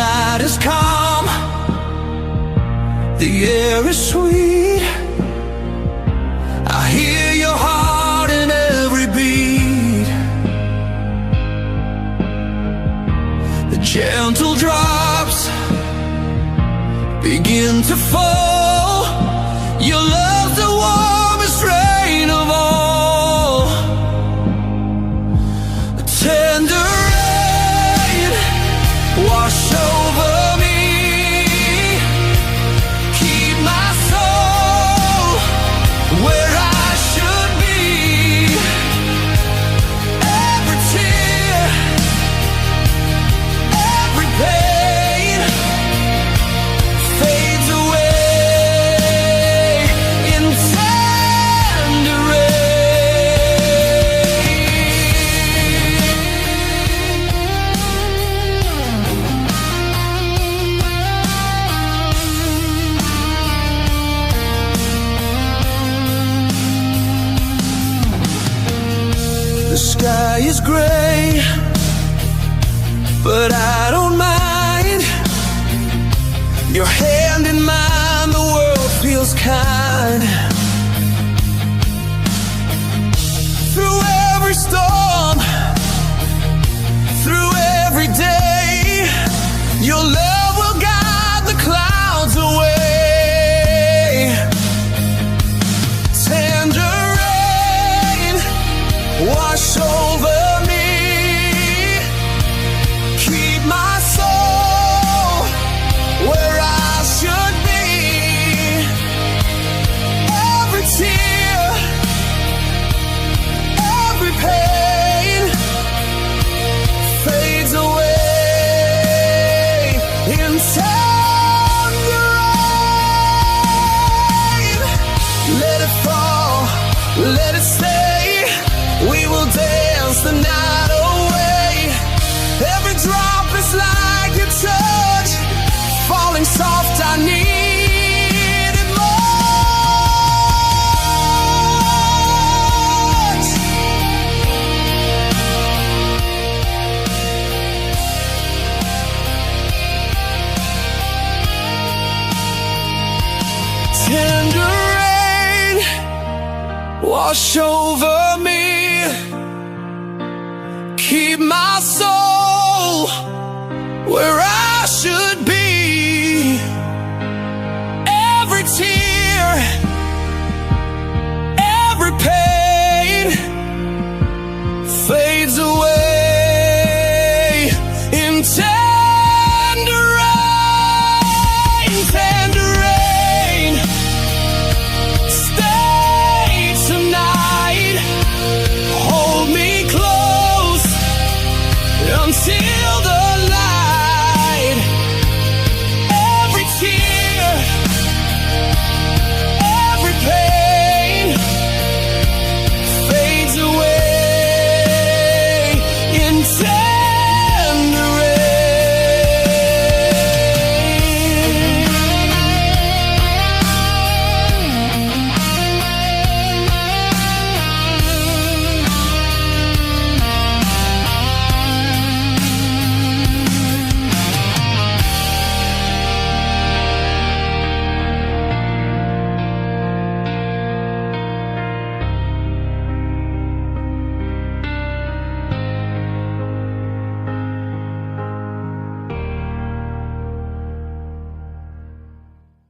night is calm, the air is sweet. I hear your heart in every beat. The gentle drops begin to fall. Your love's the warmest rain of all. A tender rain wash over me. Keep my soul where I should be. Every tear, every pain fades away in tender The sky is gray, but I don't mind. Your hand in mine, the world feels kind. Through every storm, through every day, your love will guide the clouds away. Tender rain wash over me. Keep my soul where I should be. Every tear, every pain fades away in tender rain. Let it fall, let it stay. We will dance the night away. Every drop is like your touch, falling soft, I need it much. Tender rain wash over me. Keep my soul where I